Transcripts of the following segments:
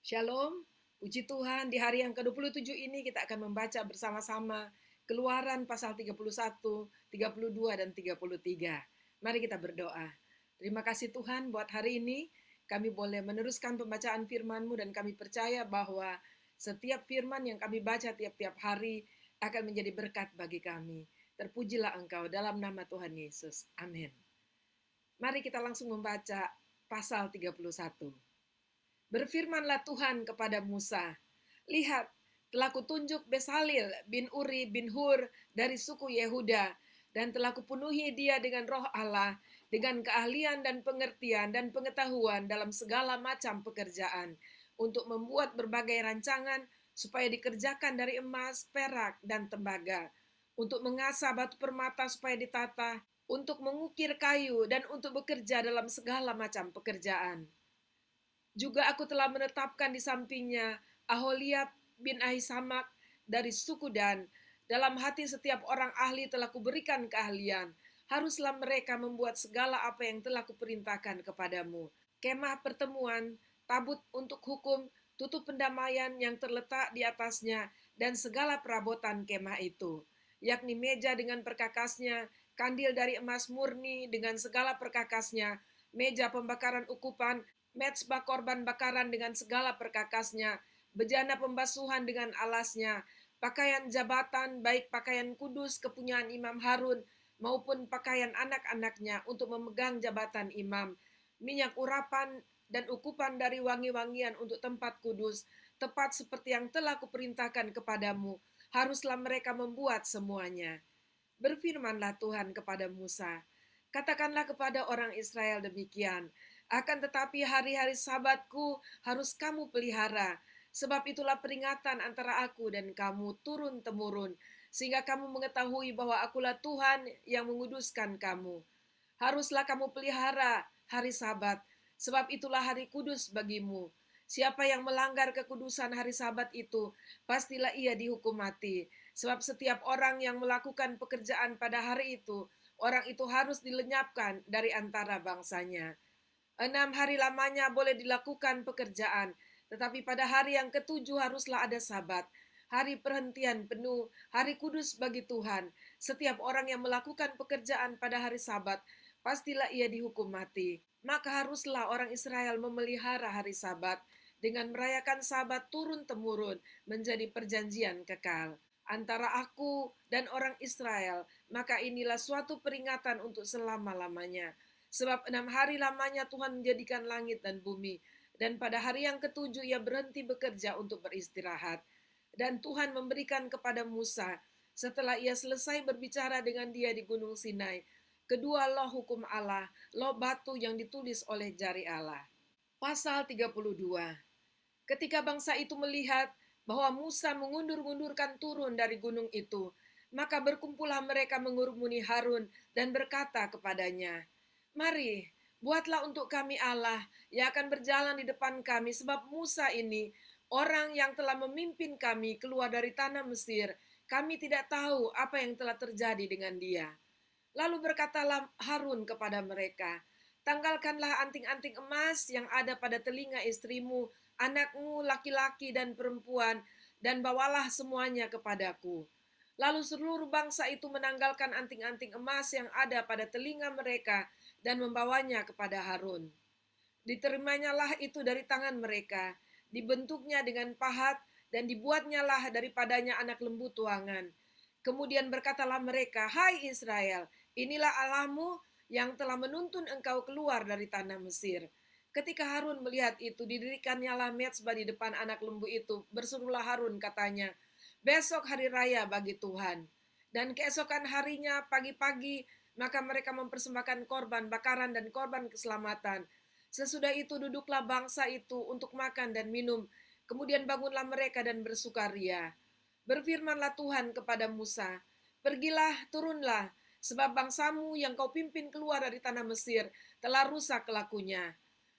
Shalom, puji Tuhan di hari yang ke-27 ini kita akan membaca bersama-sama Keluaran pasal 31, 32, dan 33. Mari kita berdoa. Terima kasih Tuhan buat hari ini kami boleh meneruskan pembacaan firman-Mu dan kami percaya bahwa setiap firman yang kami baca tiap-tiap hari akan menjadi berkat bagi kami. Terpujilah Engkau dalam nama Tuhan Yesus. Amin. Mari kita langsung membaca pasal 31. Berfirmanlah Tuhan kepada Musa, lihat, telah kutunjuk Besalil bin Uri bin Hur dari suku Yehuda, dan telah kupenuhi dia dengan roh Allah, dengan keahlian dan pengertian dan pengetahuan dalam segala macam pekerjaan, untuk membuat berbagai rancangan supaya dikerjakan dari emas, perak, dan tembaga, untuk mengasah batu permata supaya ditata, untuk mengukir kayu, dan untuk bekerja dalam segala macam pekerjaan. Juga aku telah menetapkan di sampingnya Aholiab bin Ahisamak dari suku Dan. Dalam hati setiap orang ahli telah kuberikan keahlian. Haruslah mereka membuat segala apa yang telah kuperintahkan kepadamu. Kemah pertemuan, tabut untuk hukum, tutup pendamaian yang terletak di atasnya, dan segala perabotan kemah itu, yakni meja dengan perkakasnya, kandil dari emas murni dengan segala perkakasnya, meja pembakaran ukupan, mezbah korban bakaran dengan segala perkakasnya, bejana pembasuhan dengan alasnya, pakaian jabatan baik pakaian kudus kepunyaan Imam Harun maupun pakaian anak-anaknya untuk memegang jabatan imam, minyak urapan dan ukupan dari wangi-wangian untuk tempat kudus, tepat seperti yang telah kuperintahkan kepadamu, haruslah mereka membuat semuanya. Berfirmanlah Tuhan kepada Musa, katakanlah kepada orang Israel demikian, akan tetapi hari-hari sabatku harus kamu pelihara, sebab itulah peringatan antara aku dan kamu turun-temurun, sehingga kamu mengetahui bahwa akulah Tuhan yang menguduskan kamu. Haruslah kamu pelihara hari sabat, sebab itulah hari kudus bagimu. Siapa yang melanggar kekudusan hari sabat itu, pastilah ia dihukum mati. Sebab setiap orang yang melakukan pekerjaan pada hari itu, orang itu harus dilenyapkan dari antara bangsanya. 6 hari lamanya boleh dilakukan pekerjaan, tetapi pada hari yang ketujuh haruslah ada sabat, hari perhentian penuh, hari kudus bagi Tuhan. Setiap orang yang melakukan pekerjaan pada hari sabat, pastilah ia dihukum mati. Maka haruslah orang Israel memelihara hari sabat, dengan merayakan sabat turun-temurun menjadi perjanjian kekal antara aku dan orang Israel, maka inilah suatu peringatan untuk selama-lamanya. Sebab 6 hari lamanya Tuhan menjadikan langit dan bumi, dan pada hari yang ketujuh ia berhenti bekerja untuk beristirahat. Dan Tuhan memberikan kepada Musa, setelah ia selesai berbicara dengan dia di Gunung Sinai, kedua loh hukum Allah, loh batu yang ditulis oleh jari Allah. Pasal 32. Ketika bangsa itu melihat bahwa Musa mengundur-undurkan turun dari gunung itu, maka berkumpullah mereka mengurumuni Harun dan berkata kepadanya, mari, buatlah untuk kami Allah yang akan berjalan di depan kami, sebab Musa ini, orang yang telah memimpin kami keluar dari tanah Mesir, kami tidak tahu apa yang telah terjadi dengan dia. Lalu berkatalah Harun kepada mereka, tanggalkanlah anting-anting emas yang ada pada telinga istrimu, anakmu laki-laki dan perempuan, dan bawalah semuanya kepadaku. Lalu seluruh bangsa itu menanggalkan anting-anting emas yang ada pada telinga mereka dan membawanya kepada Harun. Diterimanya itu dari tangan mereka, dibentuknya dengan pahat, dan dibuatnyalah daripadanya anak lembu tuangan. Kemudian berkatalah mereka, hai Israel, inilah Allahmu yang telah menuntun engkau keluar dari tanah Mesir. Ketika Harun melihat itu, didirikannya mezbah di depan anak lembu itu. Berserulah Harun katanya, besok hari raya bagi Tuhan. Dan keesokan harinya pagi-pagi, maka mereka mempersembahkan korban bakaran dan korban keselamatan. Sesudah itu duduklah bangsa itu untuk makan dan minum. Kemudian bangunlah mereka dan bersukaria. Berfirmanlah Tuhan kepada Musa, pergilah, turunlah, sebab bangsamu yang kau pimpin keluar dari tanah Mesir telah rusak lakunya.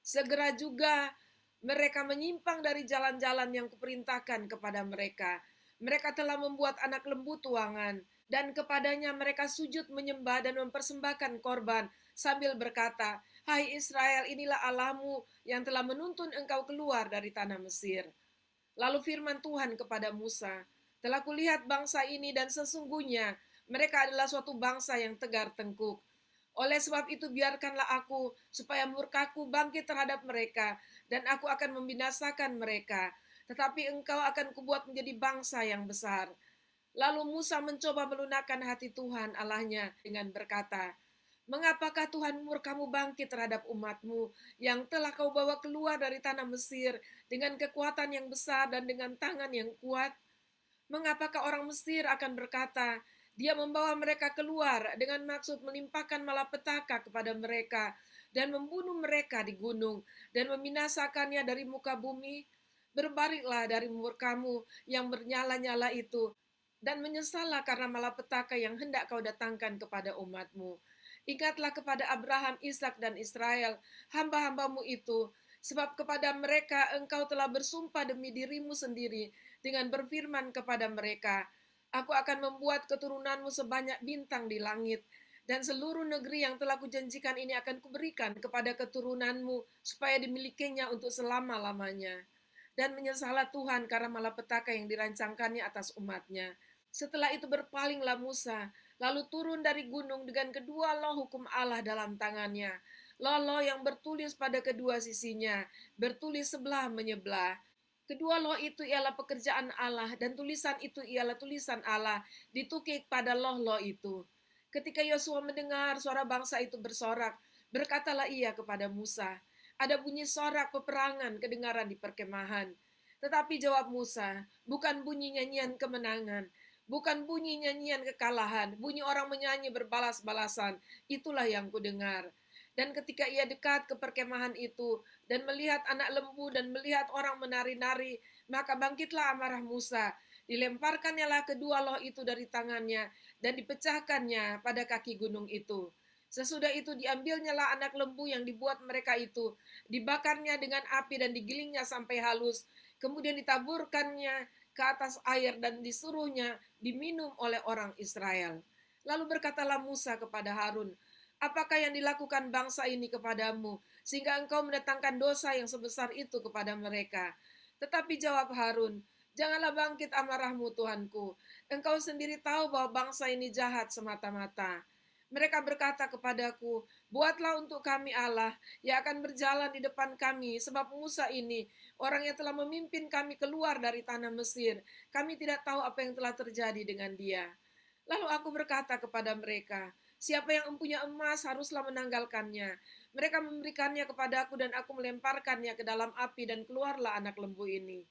Segera juga mereka menyimpang dari jalan-jalan yang kuperintahkan kepada mereka. Mereka telah membuat anak lembu tuangan, Dan kepadanya mereka sujud menyembah dan mempersembahkan korban sambil berkata, "Hai Israel, inilah Allahmu yang telah menuntun engkau keluar dari tanah Mesir." Lalu firman Tuhan kepada Musa, "Telah kulihat bangsa ini dan sesungguhnya mereka adalah suatu bangsa yang tegar tengkuk. Oleh sebab itu biarkanlah aku supaya murkaku bangkit terhadap mereka dan aku akan membinasakan mereka. Tetapi engkau akan kubuat menjadi bangsa yang besar." Lalu Musa mencoba melunakkan hati Tuhan Allahnya dengan berkata, "Mengapakah Tuhan murkamu bangkit terhadap umatmu yang telah kau bawa keluar dari tanah Mesir dengan kekuatan yang besar dan dengan tangan yang kuat? Mengapakah orang Mesir akan berkata, dia membawa mereka keluar dengan maksud melimpahkan malapetaka kepada mereka dan membunuh mereka di gunung dan membinasakannya dari muka bumi? Berbaliklah dari murkamu yang bernyala-nyala itu dan menyesallah karena malapetaka yang hendak kau datangkan kepada umatmu. Ingatlah kepada Abraham, Ishak dan Israel, hamba-hambamu itu, sebab kepada mereka engkau telah bersumpah demi dirimu sendiri dengan berfirman kepada mereka, aku akan membuat keturunanmu sebanyak bintang di langit, dan seluruh negeri yang telah kujanjikan ini akan kuberikan kepada keturunanmu, supaya dimilikinya untuk selama-lamanya. Dan menyesallah Tuhan karena malapetaka yang dirancangkannya atas umatnya. Setelah itu berpalinglah Musa, lalu turun dari gunung dengan kedua loh hukum Allah dalam tangannya. Loh yang bertulis pada kedua sisinya, bertulis sebelah menyebelah. Kedua loh itu ialah pekerjaan Allah dan tulisan itu ialah tulisan Allah ditukik pada loh itu. Ketika Yosua mendengar suara bangsa itu bersorak, berkatalah ia kepada Musa, ada bunyi sorak peperangan kedengaran di perkemahan. Tetapi jawab Musa, bukan bunyi nyanyian kemenangan, bukan bunyi nyanyian kekalahan, bunyi orang menyanyi berbalas-balasan, itulah yang kudengar. Dan ketika ia dekat ke perkemahan itu, dan melihat anak lembu dan melihat orang menari-nari, maka bangkitlah amarah Musa. Dilemparkannya lah kedua loh itu dari tangannya, dan dipecahkannya pada kaki gunung itu. Sesudah itu diambilnya lah anak lembu yang dibuat mereka itu, dibakarnya dengan api dan digilingnya sampai halus, kemudian ditaburkannya ke atas air dan disuruhnya diminum oleh orang Israel. Lalu berkatalah Musa kepada Harun, apakah yang dilakukan bangsa ini kepadamu, sehingga engkau mendatangkan dosa yang sebesar itu kepada mereka? Tetapi jawab Harun, janganlah bangkit amarahmu Tuanku, engkau sendiri tahu bahwa bangsa ini jahat semata-mata. Mereka berkata kepadaku, buatlah untuk kami Allah yang akan berjalan di depan kami, sebab Musa ini, orang yang telah memimpin kami keluar dari tanah Mesir, kami tidak tahu apa yang telah terjadi dengan dia. Lalu aku berkata kepada mereka, siapa yang mempunyai emas haruslah menanggalkannya. Mereka memberikannya kepadaku dan aku melemparkannya ke dalam api dan keluarlah anak lembu ini.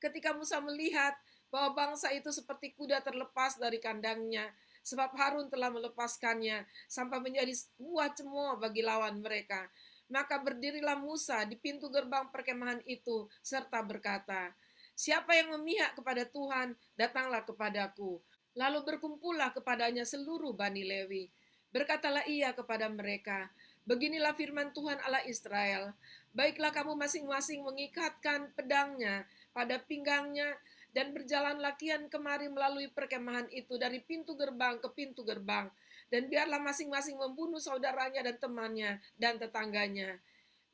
Ketika Musa melihat bahwa bangsa itu seperti kuda terlepas dari kandangnya, sebab Harun telah melepaskannya sampai menjadi buah cemooh bagi lawan mereka. Maka berdirilah Musa di pintu gerbang perkemahan itu serta berkata, siapa yang memihak kepada Tuhan, datanglah kepadaku. Lalu berkumpullah kepadanya seluruh Bani Lewi. Berkatalah ia kepada mereka, beginilah firman Tuhan Allah Israel, baiklah kamu masing-masing mengikatkan pedangnya pada pinggangnya dan berjalanlah kian kemari melalui perkemahan itu dari pintu gerbang ke pintu gerbang, dan biarlah masing-masing membunuh saudaranya dan temannya dan tetangganya.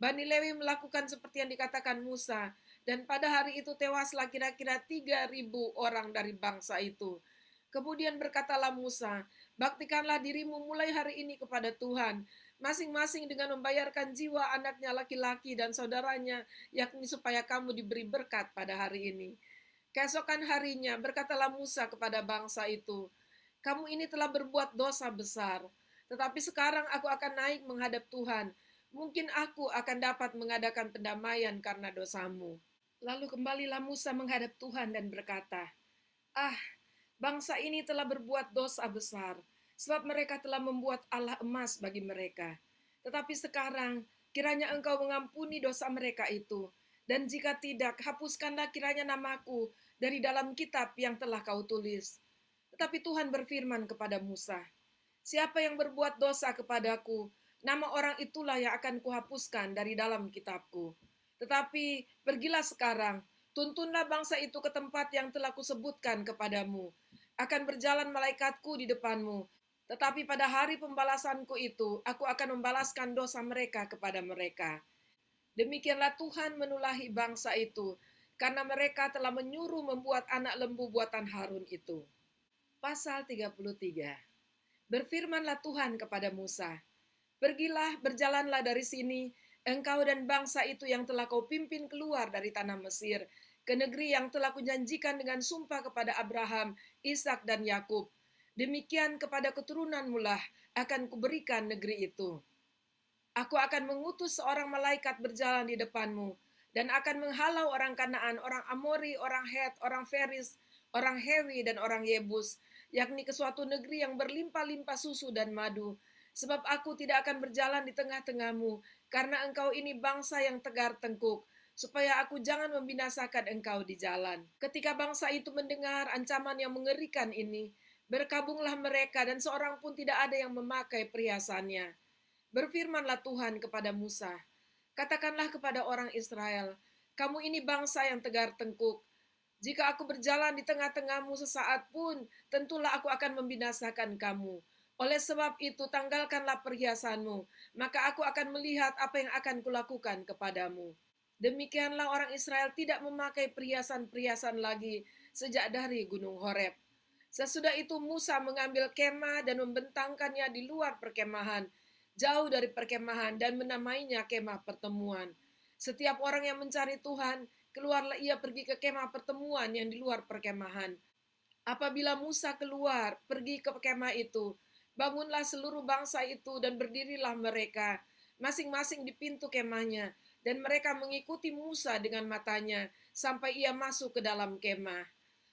Bani Lewi melakukan seperti yang dikatakan Musa, dan pada hari itu tewaslah kira-kira 3.000 orang dari bangsa itu. Kemudian berkatalah Musa, baktikanlah dirimu mulai hari ini kepada Tuhan, masing-masing dengan membayarkan jiwa anaknya laki-laki dan saudaranya, yakni supaya kamu diberi berkat pada hari ini. Keesokan harinya berkatalah Musa kepada bangsa itu, kamu ini telah berbuat dosa besar, tetapi sekarang aku akan naik menghadap Tuhan. Mungkin aku akan dapat mengadakan pendamaian karena dosamu. Lalu kembalilah Musa menghadap Tuhan dan berkata, ah, bangsa ini telah berbuat dosa besar, sebab mereka telah membuat Allah emas bagi mereka. Tetapi sekarang, kiranya engkau mengampuni dosa mereka itu, dan jika tidak, hapuskanlah kiranya namaku dari dalam kitab yang telah kau tulis. Tetapi Tuhan berfirman kepada Musa, siapa yang berbuat dosa kepadaku, nama orang itulah yang akan kuhapuskan dari dalam kitabku. Tetapi pergilah sekarang, tuntunlah bangsa itu ke tempat yang telah kusebutkan kepadamu. akan berjalan malaikatku di depanmu. Tetapi pada hari pembalasanku itu, aku akan membalaskan dosa mereka kepada mereka. Demikianlah Tuhan menulahi bangsa itu, karena mereka telah menyuruh membuat anak lembu buatan Harun itu. Pasal 33. Berfirmanlah Tuhan kepada Musa, "Pergilah, berjalanlah dari sini, engkau dan bangsa itu yang telah kau pimpin keluar dari tanah Mesir, ke negeri yang telah kujanjikan dengan sumpah kepada Abraham, Ishak dan Yakub. Demikian kepada keturunanmu lah akan kuberikan negeri itu. Aku akan mengutus seorang malaikat berjalan di depanmu, dan akan menghalau orang Kanaan, orang Amori, orang Het, orang Feris, orang Hewi, dan orang Yebus, yakni ke suatu negeri yang berlimpah-limpah susu dan madu. Sebab aku tidak akan berjalan di tengah-tengahmu, karena engkau ini bangsa yang tegar tengkuk, supaya aku jangan membinasakan engkau di jalan." Ketika bangsa itu mendengar ancaman yang mengerikan ini, berkabunglah mereka, dan seorang pun tidak ada yang memakai perhiasannya. Berfirmanlah Tuhan kepada Musa, "Katakanlah kepada orang Israel, kamu ini bangsa yang tegar tengkuk. Jika aku berjalan di tengah-tengahmu sesaat pun, tentulah aku akan membinasakan kamu. Oleh sebab itu, tanggalkanlah perhiasanmu, maka aku akan melihat apa yang akan kulakukan kepadamu." Demikianlah orang Israel tidak memakai perhiasan-perhiasan lagi sejak dari Gunung Horeb. Sesudah itu Musa mengambil kemah dan membentangkannya di luar perkemahan, jauh dari perkemahan, dan menamainya kemah pertemuan. Setiap orang yang mencari Tuhan, keluarlah ia pergi ke kemah pertemuan yang di luar perkemahan. Apabila Musa keluar, pergi ke kemah itu, bangunlah seluruh bangsa itu dan berdirilah mereka, masing-masing di pintu kemahnya, dan mereka mengikuti Musa dengan matanya, sampai ia masuk ke dalam kemah.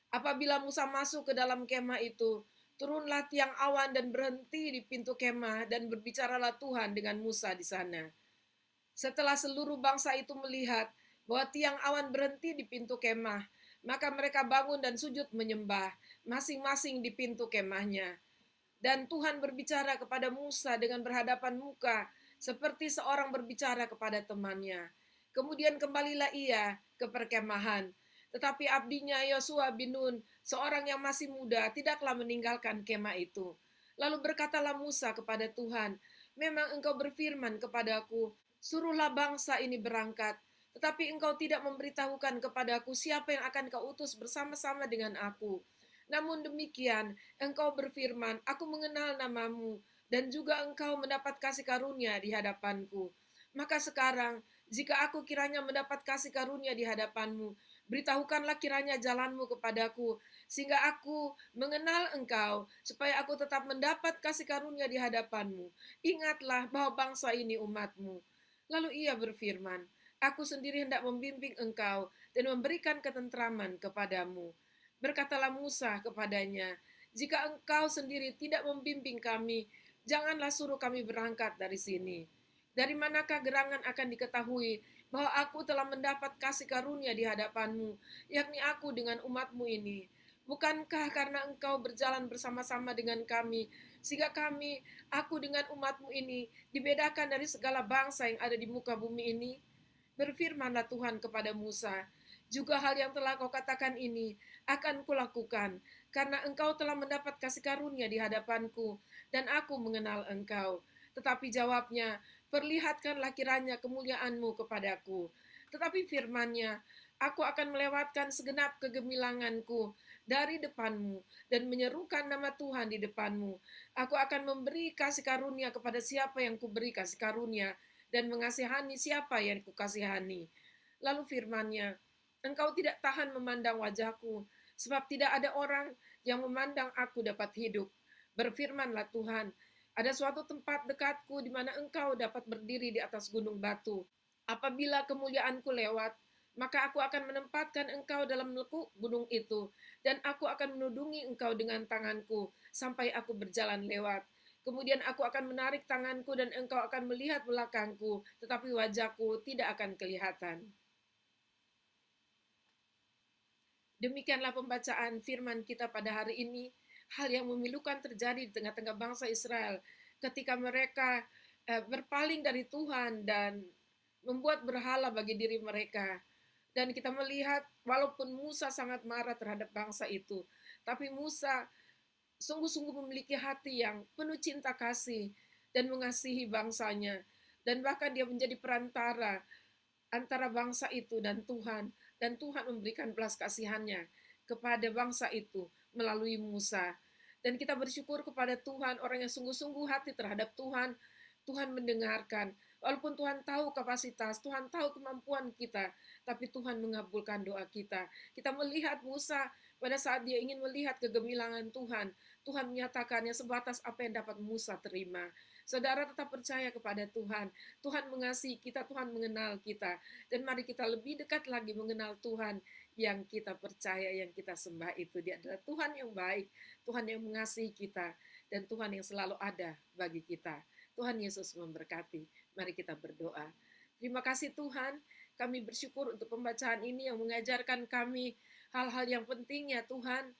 Apabila Musa masuk ke dalam kemah itu, turunlah tiang awan dan berhenti di pintu kemah, dan berbicaralah Tuhan dengan Musa di sana. Setelah seluruh bangsa itu melihat bahwa tiang awan berhenti di pintu kemah, maka mereka bangun dan sujud menyembah, masing-masing di pintu kemahnya. Dan Tuhan berbicara kepada Musa dengan berhadapan muka, seperti seorang berbicara kepada temannya. Kemudian kembalilah ia ke perkemahan. Tetapi abdinya Yosua bin Nun, seorang yang masih muda, tidaklah meninggalkan kemah itu. Lalu berkatalah Musa kepada Tuhan, "Memang engkau berfirman kepadaku, suruhlah bangsa ini berangkat, tetapi engkau tidak memberitahukan kepadaku siapa yang akan kau utus bersama-sama dengan aku. Namun demikian, engkau berfirman, aku mengenal namamu, dan juga engkau mendapat kasih karunia di hadapanku. Maka sekarang, jika aku kiranya mendapat kasih karunia di hadapanmu, beritahukanlah kiranya jalanmu kepadaku, sehingga aku mengenal engkau, supaya aku tetap mendapat kasih karunia di hadapanmu. Ingatlah bahwa bangsa ini umatmu." Lalu ia berfirman, "Aku sendiri hendak membimbing engkau dan memberikan ketentraman kepadamu." Berkatalah Musa kepadanya, "Jika engkau sendiri tidak membimbing kami, janganlah suruh kami berangkat dari sini. Dari manakah gerangan akan diketahui bahwa aku telah mendapat kasih karunia di hadapanmu, yakni aku dengan umatmu ini? Bukankah karena engkau berjalan bersama-sama dengan kami, sehingga aku dengan umatmu ini, dibedakan dari segala bangsa yang ada di muka bumi ini?" Berfirmanlah Tuhan kepada Musa, "Juga hal yang telah kau katakan ini akan kulakukan, karena engkau telah mendapat kasih karunia di hadapanku, dan aku mengenal engkau." Tetapi jawabnya, "Perlihatkanlah kiranya kemuliaanmu kepadaku." Tetapi firmannya, "Aku akan melewatkan segenap kegemilanganku dari depanmu, dan menyerukan nama Tuhan di depanmu. Aku akan memberi kasih karunia kepada siapa yang kuberi kasih karunia, dan mengasihani siapa yang kukasihani." Lalu firmannya, "Engkau tidak tahan memandang wajahku, sebab tidak ada orang yang memandang aku dapat hidup. Berfirmanlah Tuhan, ada suatu tempat dekatku di mana engkau dapat berdiri di atas gunung batu. Apabila kemuliaanku lewat, maka aku akan menempatkan engkau dalam lekuk gunung itu, dan aku akan menudungi engkau dengan tanganku sampai aku berjalan lewat. Kemudian aku akan menarik tanganku dan engkau akan melihat belakangku, tetapi wajahku tidak akan kelihatan." Demikianlah pembacaan firman kita pada hari ini. Hal yang memilukan terjadi di tengah-tengah bangsa Israel ketika mereka berpaling dari Tuhan dan membuat berhala bagi diri mereka. Dan kita melihat walaupun Musa sangat marah terhadap bangsa itu, Tapi Musa sungguh-sungguh memiliki hati yang penuh cinta kasih dan mengasihi bangsanya. Dan bahkan dia menjadi perantara antara bangsa itu dan Tuhan. Dan Tuhan memberikan belas kasihannya kepada bangsa itu melalui Musa. Dan kita bersyukur kepada Tuhan, orang yang sungguh-sungguh hati terhadap Tuhan, Tuhan mendengarkan. Walaupun Tuhan tahu kapasitas, Tuhan tahu kemampuan kita, tapi Tuhan mengabulkan doa kita. Kita melihat Musa pada saat dia ingin melihat kegemilangan Tuhan, Tuhan menyatakannya sebatas apa yang dapat Musa terima. Saudara tetap percaya kepada Tuhan. Tuhan mengasihi kita, Tuhan mengenal kita. Dan mari kita lebih dekat lagi mengenal Tuhan yang kita percaya, yang kita sembah itu. Dia adalah Tuhan yang baik, Tuhan yang mengasihi kita, dan Tuhan yang selalu ada bagi kita. Tuhan Yesus memberkati. Mari kita berdoa. Terima kasih Tuhan, kami bersyukur untuk pembacaan ini yang mengajarkan kami hal-hal yang penting ya Tuhan,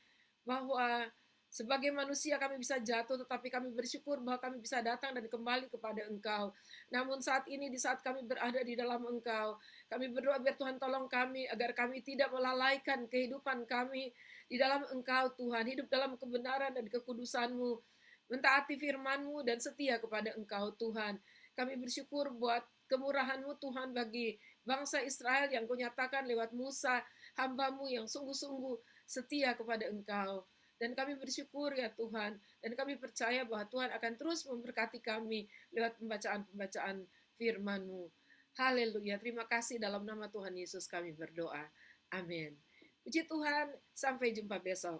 bahwa sebagai manusia kami bisa jatuh, tetapi kami bersyukur bahwa kami bisa datang dan kembali kepada Engkau. Namun saat ini, di saat kami berada di dalam Engkau, kami berdoa biar Tuhan tolong kami, agar kami tidak melalaikan kehidupan kami di dalam Engkau Tuhan, hidup dalam kebenaran dan kekudusan-Mu, mentaati firman-Mu dan setia kepada Engkau Tuhan. Kami bersyukur buat kemurahan-Mu Tuhan bagi bangsa Israel yang Kau nyatakan lewat Musa, hamba-Mu yang sungguh-sungguh setia kepada Engkau. Dan kami bersyukur ya Tuhan, dan kami percaya bahwa Tuhan akan terus memberkati kami lewat pembacaan-pembacaan firman-Mu. Haleluya, terima kasih dalam nama Tuhan Yesus kami berdoa. Amin. Puji Tuhan, sampai jumpa besok.